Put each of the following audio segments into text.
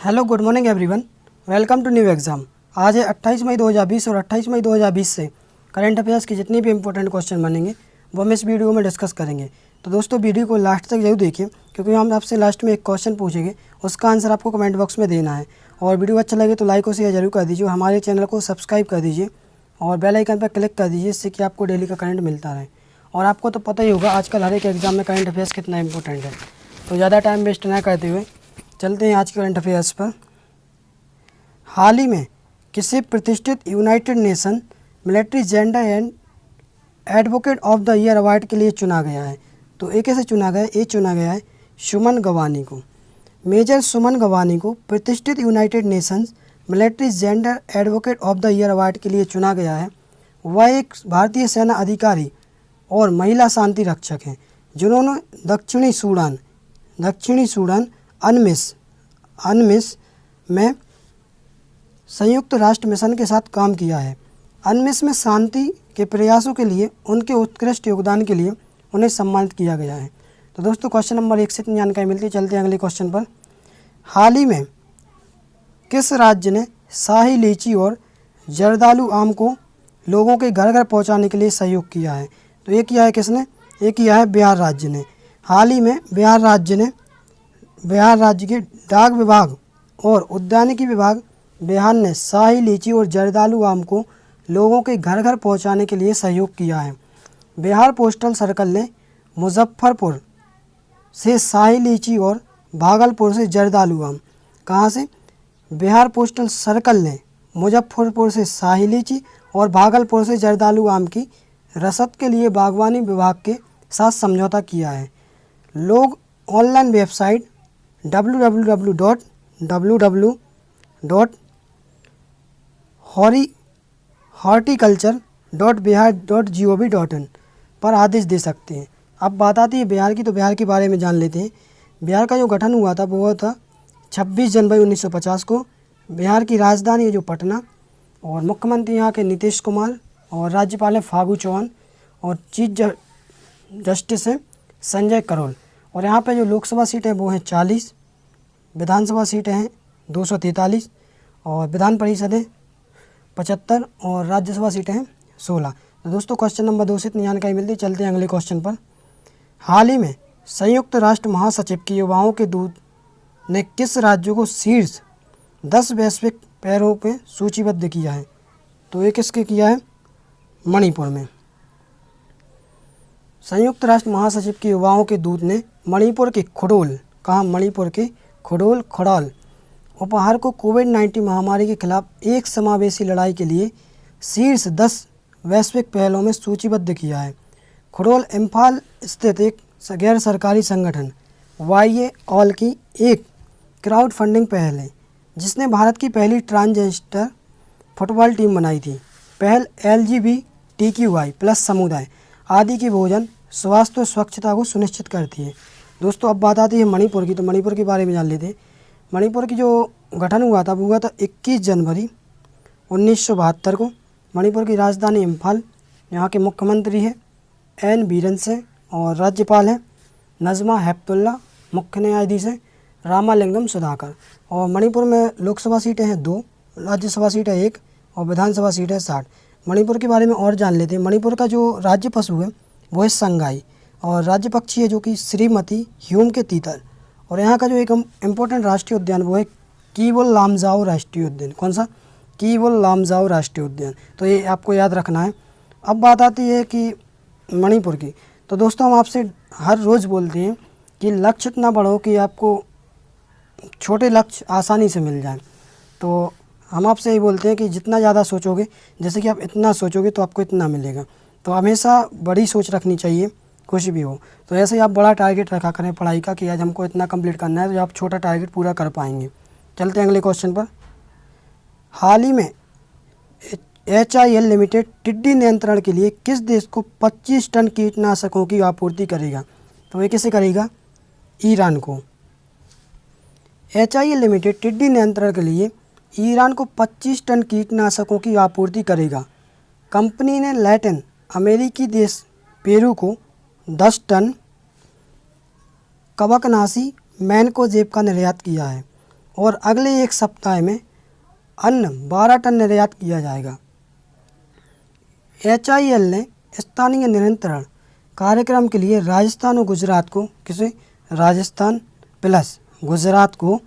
Hello good morning everyone, welcome to new exam. आज है 28 मई 2020 और 28 मई 2020 से करंट अफेयर्स के जितने भी इंपॉर्टेंट क्वेश्चन बनेंगे वो हम इस वीडियो में डिस्कस करेंगे। तो दोस्तों वीडियो को लास्ट तक जरूर देखिए, क्योंकि हम आपसे लास्ट में एक क्वेश्चन पूछेंगे, उसका आंसर आपको कमेंट बॉक्स में देना है। और वीडियो अच्छा लगे तो लाइक और शेयर जरूर कर दीजिए, हमारे चैनल को सब्सक्राइब कर दीजिए और बेल आइकन पर क्लिक कर दीजिए, इससे कि आपको डेली का करंट मिलता रहे। और आपको तो पता ही होगा आजकल हर एक एग्ज़ाम में करंट अफेयर्स कितना इंपॉर्टेंट है। तो ज़्यादा टाइम वेस्ट ना करते हुए चलते हैं आज के करंट अफेयर्स पर। हाल ही में किसी प्रतिष्ठित United nation military gender and advocate of the year award के लिए चुना गया है। तो एक कैसे चुना गया है, ये चुना गया है सुमन गवानी को। मेजर सुमन गवानी को प्रतिष्ठित United Nations military gender advocate of the year award के लिए चुना गया है। वह एक भारतीय सेना अधिकारी और महिला शांति रक्षक हैं, जिन्होंने दक्षिणी सूडान अनमिस में संयुक्त राष्ट्र मिशन के साथ काम किया है। अनमिस में शांति के प्रयासों के लिए उनके उत्कृष्ट योगदान के लिए उन्हें सम्मानित किया गया है। तो दोस्तों क्वेश्चन नंबर 1 से इतनी जानकारी मिलती है। चलते हैं अगले क्वेश्चन पर। हाल ही में किस राज्य ने शाही लीची और जर्दालू आम को लोगों के घर घर पहुंचाने के लिए सहयोग किया है? तो ये किया है किसने? ये किया है बिहार राज्य ने। हाल ही में बिहार राज्य के डाक विभाग और उद्यानिकी विभाग बिहार ने शाही लीची और जर्दालू आम को लोगों के घर घर पहुंचाने के लिए सहयोग किया है। बिहार पोस्टल सर्कल ने मुजफ्फरपुर से शाही लीची और भागलपुर से जर्दालू आम। कहाँ से? बिहार पोस्टल सर्कल ने मुजफ्फरपुर से शाही लीची और भागलपुर से जर्दालू आम की रसद के लिए बागवानी विभाग के साथ समझौता किया है। लोग ऑनलाइन वेबसाइट www.horticulture.bihar.gov.in पर आदेश दे सकते हैं। अब बात आती है बिहार की, तो बिहार के बारे में जान लेते हैं। बिहार का जो गठन हुआ था वो था 26 जनवरी 1950 को। बिहार की राजधानी है जो पटना, और मुख्यमंत्री यहाँ के नीतीश कुमार, और राज्यपाल है फागू चौहान, और चीफ जस्टिस है संजय करोल। और यहाँ पे जो लोकसभा सीट है वो हैं 40, विधानसभा सीटें हैं 243, और विधान परिषद है 75, और राज्यसभा सीटें हैं 16। तो दोस्तों क्वेश्चन नंबर 2 से इतनी जानकारी मिलती है। चलते हैं अगले क्वेश्चन पर। हाल ही में संयुक्त राष्ट्र महासचिव के युवाओं के दूत ने किस राज्य को शीर्ष 10 वैश्विक पैरों पे सूचीबद्ध किया है? तो ये किसके किया है? मणिपुर में। संयुक्त राष्ट्र महासचिव के युवाओं के दूत ने मणिपुर के खुड़ाल उपहार को कोविड-19 महामारी के खिलाफ एक समावेशी लड़ाई के लिए शीर्ष 10 वैश्विक पहलों में सूचीबद्ध किया है। खुड़ोल इम्फाल स्थित एक गैर सरकारी संगठन YA ऑल की एक क्राउड फंडिंग पहल है, जिसने भारत की पहली ट्रांसजेंडर फुटबॉल टीम बनाई थी। पहल LGBTQI+ समुदाय आदि की भोजन, स्वास्थ्य और स्वच्छता को सुनिश्चित करती है। दोस्तों अब बात आती है मणिपुर की, तो मणिपुर के बारे में जान लेते हैं। मणिपुर की जो गठन हुआ था 21 जनवरी 1972 को। मणिपुर की राजधानी इम्फाल। यहाँ के मुख्यमंत्री है N बीरेन सिंह, और राज्यपाल है नजमा हेपतुल्ला, मुख्य न्यायाधीश है रामालिंगम सुधाकर। और मणिपुर में लोकसभा सीटें हैं 2, राज्यसभा सीट है 1, और विधानसभा सीट है 60। मणिपुर के बारे में और जान लेते हैं। मणिपुर का जो राज्य पशु है वो है संगाई, और राज्य पक्षी है जो कि श्रीमती ह्यूम के तीतर। और यहाँ का जो एक इम्पोर्टेंट राष्ट्रीय उद्यान वो है कीवोल लामजाओ राष्ट्रीय उद्यान। कौन सा? कीवोल लामजाओ राष्ट्रीय उद्यान। तो ये आपको याद रखना है। अब बात आती है कि मणिपुर की, तो दोस्तों हम आपसे हर रोज़ बोलते हैं कि लक्ष्य इतना बढ़ो कि आपको छोटे लक्ष्य आसानी से मिल जाएं। तो हम आपसे यही बोलते हैं कि जितना ज़्यादा सोचोगे, जैसे कि आप इतना सोचोगे तो आपको इतना मिलेगा। तो हमेशा बड़ी सोच रखनी चाहिए, कुछ भी हो। तो ऐसे ही आप बड़ा टारगेट रखा करें पढ़ाई का कि आज हमको इतना कंप्लीट करना है, तो आप छोटा टारगेट पूरा कर पाएंगे। चलते हैं अगले क्वेश्चन पर। हाल ही में HIL लिमिटेड टिड्डी नियंत्रण के लिए किस देश को 25 टन कीटनाशकों की आपूर्ति करेगा? तो ये किसे करेगा? ईरान को। HIL लिमिटेड टिड्डी नियंत्रण के लिए ईरान को 25 टन कीटनाशकों की आपूर्ति करेगा। कंपनी ने लैटिन अमेरिकी देश पेरू को 10 टन कवकनाशी मैनकोजेब का निर्यात किया है। और अगले एक सप्ताह में अन्न 12 टन निर्यात किया जाएगा। HIL ने स्थानीय नियंत्रण कार्यक्रम के लिए राजस्थान और गुजरात को राजस्थान प्लस गुजरात को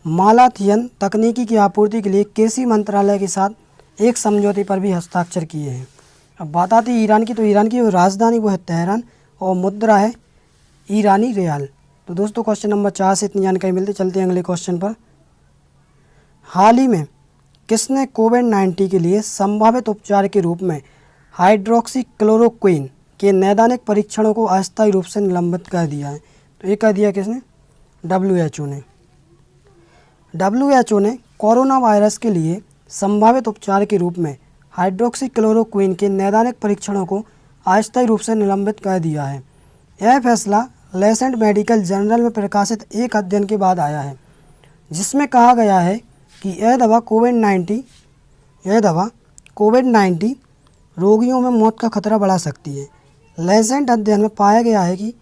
मालाथियन तकनीकी की आपूर्ति के लिए कृषि मंत्रालय के साथ एक समझौते पर भी हस्ताक्षर किए हैं। अब बात आती है ईरान की, तो ईरान की राजधानी वो है तेहरान और मुद्रा है ईरानी रियाल। तो दोस्तों क्वेश्चन नंबर 4 से इतनी जानकारी मिलती। चलते हैं अगले क्वेश्चन पर। हाल ही में किसने कोविड-19 के लिए संभावित उपचार के रूप में हाइड्रोक्सीक्लोरोक्विन के नैदानिक परीक्षणों को अस्थायी रूप से निलंबित कर दिया है? तो ये कर दिया किसने? WHO ने। WHO ने कोरोना वायरस के लिए संभावित उपचार के रूप में हाइड्रोक्सीक्लोरोक्विन के नैदानिक परीक्षणों को अस्थायी रूप से निलंबित कर दिया है। यह फैसला लेसेंट मेडिकल जर्नल में प्रकाशित एक अध्ययन के बाद आया है, जिसमें कहा गया है कि यह दवा कोविड-19 रोगियों में मौत का खतरा बढ़ा सकती है। लेसेंट अध्ययन में पाया गया है कि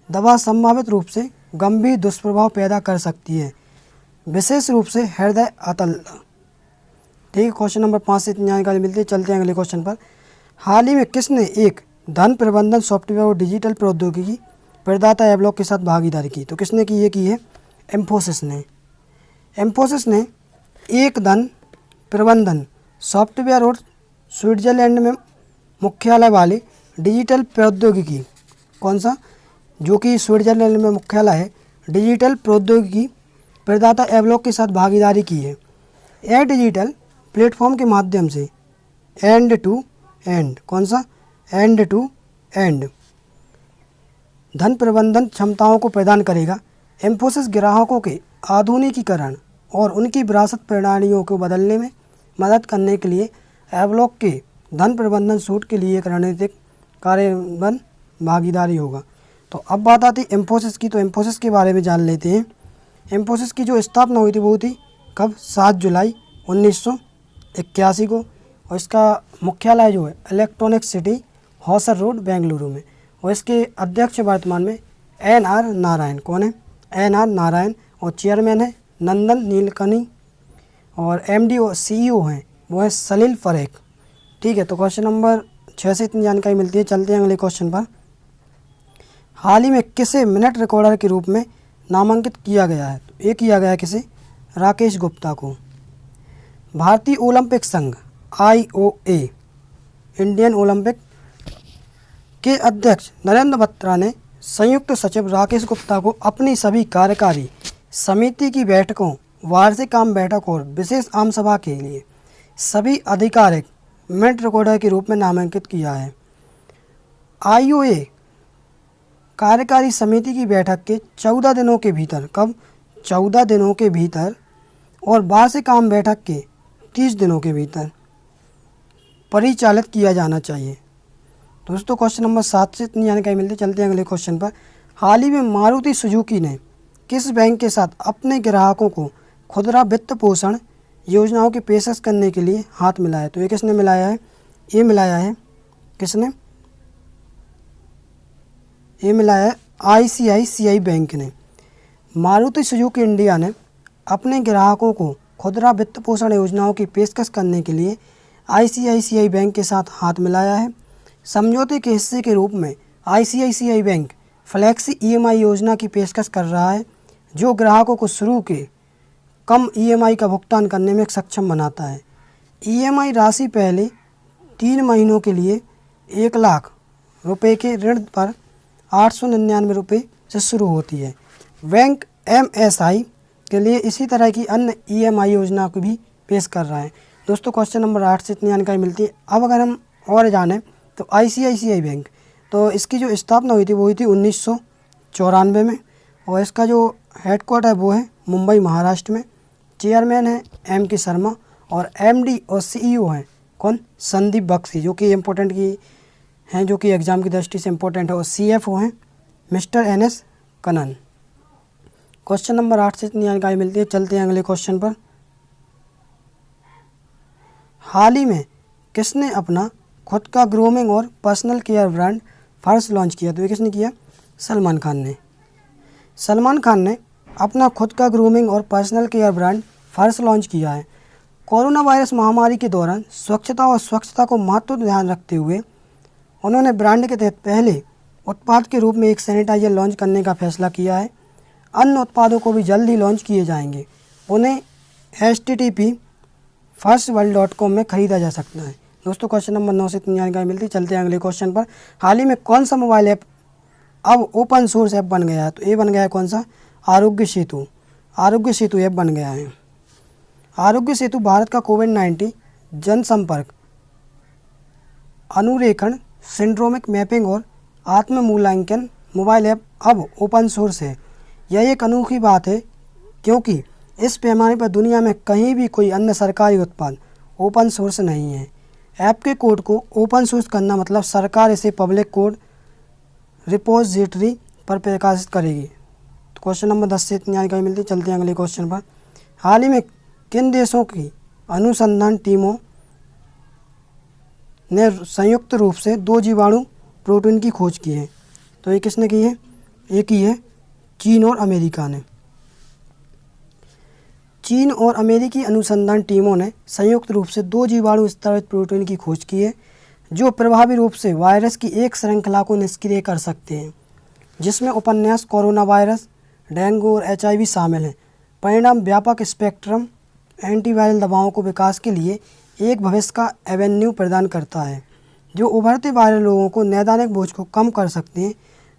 दवा संभावित रूप से गंभीर दुष्प्रभाव पैदा कर सकती है, विशेष रूप से हृदय अतल्ला। ठीक है, क्वेश्चन नंबर 5 से इतनी जानकारी मिलती है। चलते हैं अगले क्वेश्चन पर। हाल ही में किसने एक धन प्रबंधन सॉफ्टवेयर और डिजिटल प्रौद्योगिकी प्रदाता एवलॉक के साथ भागीदारी की? तो किसने की? ये की है एम्फोसिस ने। एम्फोसिस ने एक धन प्रबंधन सॉफ्टवेयर और स्विट्जरलैंड में मुख्यालय वाले डिजिटल प्रौद्योगिकी, कौन सा, जो कि स्विट्जरलैंड में मुख्यालय है, डिजिटल प्रौद्योगिकी प्रदाता एवलॉक के साथ भागीदारी की है। यह डिजिटल प्लेटफॉर्म के माध्यम से एंड टू एंड, कौन सा, एंड टू एंड धन प्रबंधन क्षमताओं को प्रदान करेगा। एम्फोसिस ग्राहकों के आधुनिकीकरण और उनकी विरासत प्रणालियों को बदलने में मदद करने के लिए एवलॉक के धन प्रबंधन सूट के लिए एक रणनीतिक कार्यान्वयन भागीदारी होगा। तो अब बात आती है एम्फोसिस की। तो एम्फोसिस के बारे में जान लेते हैं। एम्फोसिस की जो स्थापना हुई थी वो थी कब? 7 जुलाई 1981 को। और इसका मुख्यालय जो है electronic city Hauser road Bengaluru में। और इसके अध्यक्ष वर्तमान में NR नारायण, कौन है? NR नारायण। और चेयरमैन है नंदन नीलकनी। और MD और CEO हैं वो है सलील परेख। ठीक है, तो क्वेश्चन नंबर 6 से इतनी जानकारी मिलती है। चलते हैं अगले क्वेश्चन पर। हाल ही में किसे मिनट रिकॉर्डर के रूप में नामांकित किया गया है? तो ये किया गया किसे? राकेश गुप्ता को। भारतीय ओलंपिक संघ IOA, इंडियन ओलंपिक के अध्यक्ष नरेंद्र बत्रा ने संयुक्त सचिव राकेश गुप्ता को अपनी सभी कार्यकारी समिति की बैठकों, वार्षिक आम बैठक और विशेष आम सभा के लिए सभी आधिकारिक मिनट रिकॉर्डर के रूप में नामांकित किया है। IOA कार्यकारी समिति की बैठक के 14 दिनों के भीतर, कब? 14 दिनों के भीतर, और वार्षिक आम बैठक के 30 दिनों के भीतर परिचालित किया जाना चाहिए। दोस्तों क्वेश्चन नंबर 7 से इतनी जानकारी मिलती है। चलते हैं अगले क्वेश्चन पर। हाल ही में मारुति सुजुकी ने किस बैंक के साथ अपने ग्राहकों को खुदरा वित्त पोषण योजनाओं की पेशकश करने के लिए हाथ मिलाया है? तो ये किसने मिलाया है? ये मिलाया है किसने? ये मिलाया है ICICI बैंक ने। मारुति सुजुकी इंडिया ने अपने ग्राहकों को खुदरा वित्त पोषण योजनाओं की पेशकश करने के लिए ICICI बैंक के साथ हाथ मिलाया है। समझौते के हिस्से के रूप में ICICI बैंक फ्लैक्सी EMI योजना की पेशकश कर रहा है, जो ग्राहकों को शुरू के कम EMI का भुगतान करने में सक्षम बनाता है। EMI राशि पहले 3 महीनों के लिए 1 लाख रुपए के ऋण पर 899 रुपये से शुरू होती है। बैंक MSI के लिए इसी तरह की अन्य EMI योजना को भी पेश कर रहा है। दोस्तों क्वेश्चन नंबर 8 से इतनी जानकारी मिलती है। अब अगर हम और जानें तो ICICI बैंक, तो इसकी जो स्थापना हुई थी वो हुई थी 1994 में। और इसका जो हेडक्वार्टर है वो है मुंबई महाराष्ट्र में। चेयरमैन है MK शर्मा और MD और CEO हैं कौन? संदीप बख्शी, जो कि इम्पोर्टेंट की हैं, जो कि एग्ज़ाम की दृष्टि से इम्पोर्टेंट है। और CFO हैं mister NS Kanan. Question number 8 से इतनी जानकारी मिलती है। चलते हैं अगले क्वेश्चन पर। हाल ही में किसने अपना खुद का ग्रूमिंग और personal care brand first launch किया? तो ये किसने किया? सलमान खान ने। सलमान खान ने अपना खुद का ग्रूमिंग और पर्सनल केयर ब्रांड फर्श लॉन्च किया है। कोरोना वायरस महामारी के दौरान स्वच्छता और स्वच्छता को महत्व ध्यान रखते हुए उन्होंने ब्रांड के तहत पहले उत्पाद के रूप में एक सैनिटाइजर लॉन्च करने का फैसला किया है। अन्य उत्पादों को भी जल्द ही लॉन्च किए जाएंगे। उन्हें http://firstworld.com में खरीदा जा सकता है। दोस्तों क्वेश्चन नंबर 9 से इतनी जानकारी मिलती है। चलते हैं अगले क्वेश्चन पर। हाल ही में कौन सा मोबाइल ऐप अब ओपन सोर्स ऐप बन गया है? तो ये बन गया है कौन सा? आरोग्य सेतु। आरोग्य सेतु ऐप बन गया है। आरोग्य सेतु भारत का कोविड-19 जनसंपर्क अनुरेखण, सिंड्रोमिक मैपिंग और आत्म मूल्यांकन मोबाइल ऐप अब ओपन सोर्स है। यह एक अनोखी बात है क्योंकि इस पैमाने पर दुनिया में कहीं भी कोई अन्य सरकारी उत्पाद ओपन सोर्स नहीं है। ऐप के कोड को ओपन सोर्स करना मतलब सरकार इसे पब्लिक कोड रिपोजिटरी पर प्रकाशित करेगी। तो क्वेश्चन नंबर 10 से इतनी जानकारी मिलती है। चलते हैं अगले क्वेश्चन पर। हाल ही में किन देशों की अनुसंधान टीमों ने संयुक्त रूप से 2 जीवाणु प्रोटीन की खोज की है? तो ये किसने की है? ये की है चीन और अमेरिका ने। चीन और अमेरिकी अनुसंधान टीमों ने संयुक्त रूप से 2 जीवाणु स्रावित प्रोटीन की खोज की है जो प्रभावी रूप से वायरस की एक श्रृंखला को निष्क्रिय कर सकते हैं, जिसमें उपन्यास, कोरोना वायरस, डेंगू और HIV शामिल हैं। परिणाम व्यापक स्पेक्ट्रम एंटीवायरल दवाओं को विकास के लिए एक भविष्य का एवेन्यू प्रदान करता है जो उभरते वायरल रोगों को नैदानिक बोझ को कम कर सकते हैं।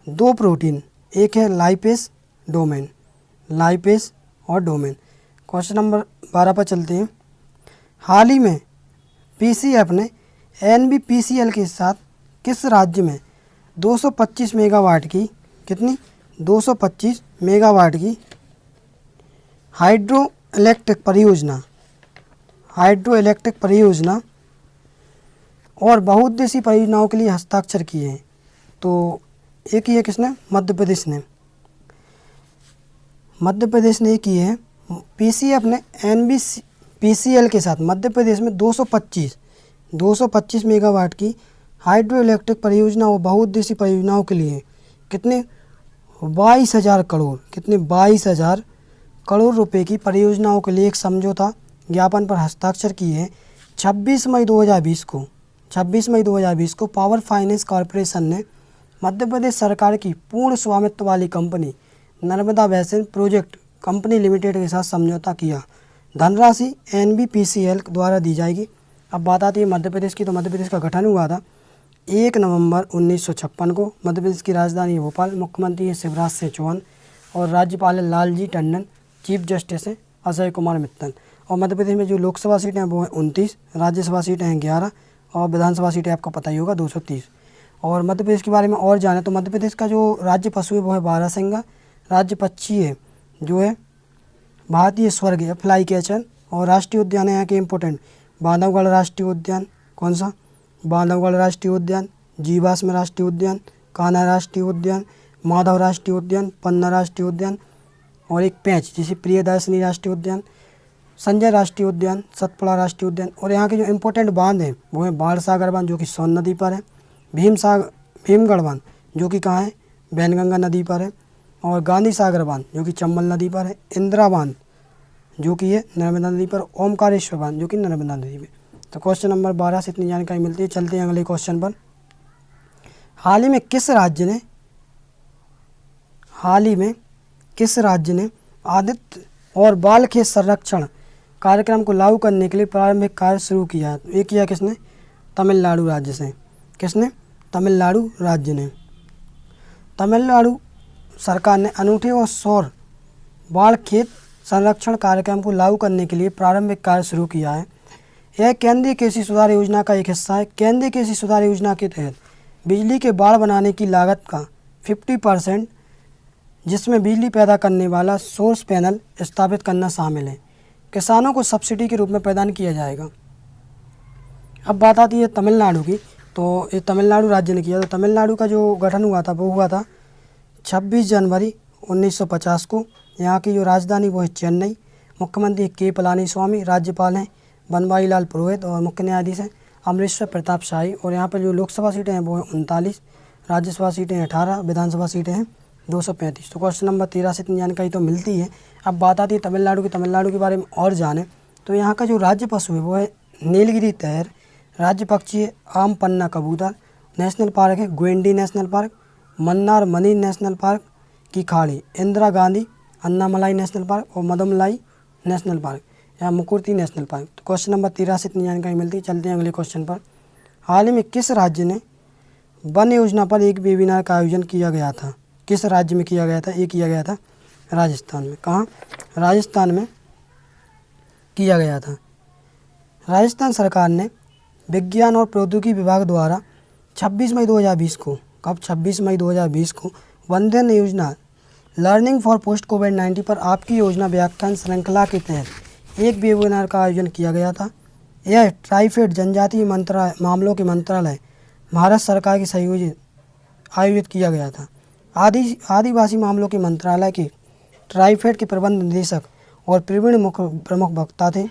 2 प्रोटीन, एक है लाइपेस डोमेन, लाइपेस और डोमेन। क्वेश्चन नंबर 12 पर चलते हैं। हाल ही में PCF ने NBPCL के साथ किस राज्य में 225 मेगावाट की 225 मेगावाट की हाइड्रो इलेक्ट्रिक परियोजना और बहुउद्देशीय परियोजनाओं के लिए हस्ताक्षर किए हैं? तो एक ही है किसने? मध्य प्रदेश ने। मध्य प्रदेश ने की है। PCF ने NBPCL के साथ मध्य प्रदेश में 225 मेगावाट की हाइड्रो इलेक्ट्रिक परियोजना और बहुउद्देशीय परियोजनाओं के लिए 22,000 करोड़ रुपए की परियोजनाओं के लिए एक समझौता ज्ञापन पर हस्ताक्षर किए हैं। 26 मई 2020 को पावर फाइनेंस कॉरपोरेशन ने मध्य प्रदेश सरकार की पूर्ण स्वामित्व वाली company Narmada basin project company limited के साथ समझौता किया। धनराशि NBPCL द्वारा दी जाएगी। अब बात आती है मध्य प्रदेश की। तो मध्य प्रदेश का गठन हुआ था 1 नवंबर 1956 को। मध्य प्रदेश की राजधानी है भोपाल। मुख्यमंत्री है शिवराज सिंह चौहान और राज्यपाल है लालजी टंडन। चीफ जस्टिस है अजय कुमार मित्तल। और मध्य प्रदेश में जो लोकसभा सीटें हैं वो हैं 29, राज्यसभा सीटें हैं 11 और विधानसभा सीटें आपको पता ही होगा 230। और मध्य प्रदेश के बारे में और जाने तो मध्य प्रदेश का जो राज्य पशु है वो है बारहसिंगा। राज्य पक्षी है जो है भारतीय स्वर्ग है फ्लाई कैचर। और राष्ट्रीय उद्यान है यहाँ के इम्पोर्टेंट बांधवगढ़ राष्ट्रीय उद्यान। कौन सा? बांधवगढ़ राष्ट्रीय उद्यान, जीवाश्म राष्ट्रीय उद्यान, कान्हा राष्ट्रीय उद्यान, माधव राष्ट्रीय उद्यान, पन्ना राष्ट्रीय उद्यान और एक पेंच जिसे प्रियदर्शनी राष्ट्रीय उद्यान, संजय राष्ट्रीय उद्यान, सतपुड़ा राष्ट्रीय उद्यान। और यहाँ के जो इम्पोर्टेंट बांध हैं वो हैं बाणसागर बांध जो कि सोन नदी पर है, भीमगढ़ बांध जो कि कहाँ है? वैनगंगा नदी पर है, और गांधी सागर बांध जो कि चंबल नदी पर है, इंदिरा बांध जो कि है नर्मदा नदी पर, ओमकारेश्वर बांध जो कि नर्मदा नदी पर। तो क्वेश्चन नंबर 12 से इतनी जानकारी मिलती है। चलते हैं अगले क्वेश्चन पर। हाल ही में किस राज्य ने आदित्य और बाल खेत संरक्षण कार्यक्रम को लागू करने के लिए प्रारंभिक कार्य शुरू किया है? ये किया किसने? तमिलनाडु राज्य से। किसने? तमिलनाडु राज्य ने। तमिलनाडु सरकार ने अनूठे और सौर बाल खेत संरक्षण कार्यक्रम को लागू करने के लिए प्रारंभिक कार्य शुरू किया है। यह केंद्रीय कृषि सुधार योजना का एक हिस्सा है। केंद्रीय कृषि सुधार योजना के तहत बिजली के बाड़ बनाने की लागत का 50% जिसमें बिजली पैदा करने वाला सोर्स पैनल स्थापित करना शामिल है, किसानों को सब्सिडी के रूप में प्रदान किया जाएगा। अब बात आती है तमिलनाडु की। तो ये तमिलनाडु राज्य ने किया। तो तमिलनाडु का जो गठन हुआ था वो हुआ था 26 जनवरी 1950 को। यहाँ की जो राजधानी वो है चेन्नई। मुख्यमंत्री के पलानीस्वामी, राज्यपाल हैं बनवारी लाल पुरोहित और मुख्य न्यायाधीश हैं अमरेश्वर प्रताप शाही। और यहाँ पर जो लोकसभा सीटें हैं वो हैं 39, राज्यसभा सीटें हैं 18, विधानसभा सीटें हैं 235। तो क्वेश्चन नंबर 13 से इतनी जानकारी तो मिलती है। अब बात आती है तमिलनाडु की। तमिलनाडु के बारे में और जाने तो यहाँ का जो राज्य पशु है वो है नीलगिरी तैर, राज्य पक्षी है आम पन्ना कबूतर, नेशनल पार्क है गुएंडी नेशनल पार्क, मन्नार मनी नेशनल पार्क की खाड़ी, इंदिरा गांधी अन्नामलाई नेशनल पार्क और मदमलाई नेशनल पार्क या मुकुर्ती नेशनल पार्क। तो क्वेश्चन नंबर 13 से इतनी जानकारी मिलती है। चलते हैं अगले क्वेश्चन पर। हाल ही में किस राज्य ने वन योजना पर एक वेबिनार का आयोजन किया गया था? किस राज्य में किया गया था? ये किया गया था राजस्थान में। कहाँ? राजस्थान में किया गया था। राजस्थान सरकार ने विज्ञान और प्रौद्योगिकी विभाग द्वारा 26 मई 2020 को, कब 26 मई 2020 को वंदन योजना लर्निंग फॉर पोस्ट कोविड-19 पर आपकी योजना व्याख्यान श्रृंखला के तहत एक वेबिनार का आयोजन किया गया था। यह ट्राइफेड जनजातीय मामलों के मंत्रालय भारत सरकार की सहयोजित आयोजित किया गया था। आदिवासी मामलों के मंत्रालय के ट्राइफेड के प्रबंध निदेशक और प्रमुख वक्ता थे।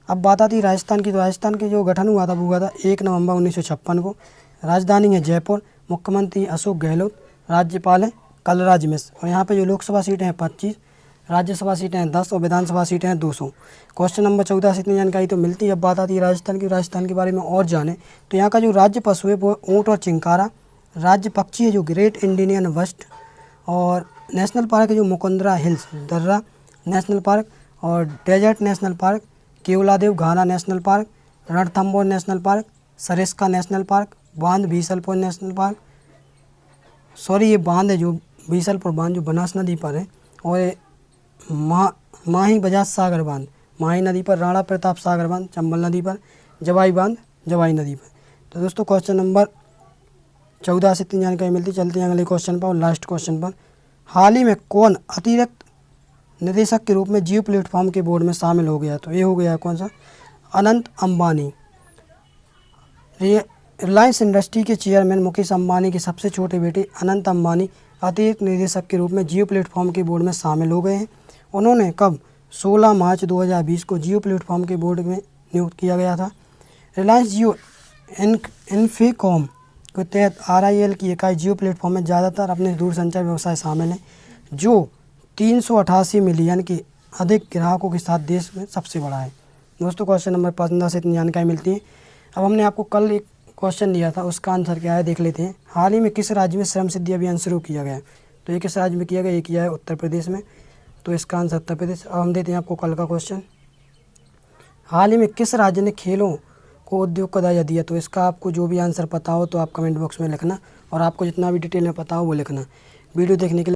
अब बात आती है राजस्थान की। तो राजस्थान के जो गठन हुआ था वो हुआ था 1 नवंबर 1956 को। राजधानी है जयपुर, मुख्यमंत्री अशोक गहलोत, राज्यपाल है कलराज मिश्र और यहाँ पे जो लोकसभा सीटें हैं 25, राज्यसभा सीटें हैं 10 और विधानसभा सीटें हैं 200। क्वेश्चन नंबर 14 से इतनी जानकारी तो मिलती है। अब बात आती है राजस्थान की। राजस्थान के बारे में और जाने तो यहाँ का जो राज्य पशु है वो ऊँट और चिंकारा, राज्य पक्षी है जो ग्रेट इंडियन वस्ट और नेशनल पार्क है जो Mukundra hills Darrah national park और desert national park, Keoladeo Ghana national park, Ranthambore national park, Sariska national park, बांध बीसलपुर नेशनल पार्क, ये बांध है जो बीसलपुर बांध जो बनास नदी पर है और माही बजाज सागर बांध माही नदी पर, राणा प्रताप सागर बांध चंबल नदी पर, जवाई बांध जवाई नदी पर। तो दोस्तों क्वेश्चन नंबर 14 से इतनी जानकारी मिलती। चलते हैं अगले क्वेश्चन पर और लास्ट क्वेश्चन पर। हाल ही में कौन अतिरिक्त निदेशक के रूप में जियो प्लेटफॉर्म के बोर्ड में शामिल हो गया? तो ये हो गया कौन सा? अनंत अंबानी। रिलायंस इंडस्ट्री के चेयरमैन मुकेश अंबानी के सबसे छोटे बेटे अनंत अंबानी अतिरिक्त निदेशक के रूप में जियो प्लेटफॉर्म के बोर्ड में शामिल हो गए हैं। उन्होंने कब? 16 मार्च 2020 को जियो प्लेटफॉर्म के बोर्ड में नियुक्त किया गया था। रिलायंस जियो इन्फीकॉम के तहत RIL की इकाई जियो प्लेटफॉर्म में ज़्यादातर अपने दूरसंचार व्यवसाय शामिल हैं, जो 388 मिलियन के अधिक ग्राहकों के साथ देश में सबसे बड़ा है। दोस्तों क्वेश्चन नंबर 15 से इतनी जानकारी मिलती है। अब हमने आपको कल एक क्वेश्चन दिया था, उसका आंसर क्या है देख लेते हैं। हाल ही में किस राज्य में श्रम सिद्धि अभियान शुरू किया गया? तो ये किस राज्य में किया गया? ये किया है उत्तर प्रदेश में। तो इसका आंसर उत्तर प्रदेश। अब हम देते हैं आपको कल का क्वेश्चन। हाल ही में किस राज्य ने खेलों को उद्योग का दर्जा दिया? तो इसका आपको जो भी आंसर पता हो तो आप कमेंट बॉक्स में लिखना और आपको जितना भी डिटेल में पता हो वो लिखना। वीडियो देखने के लिए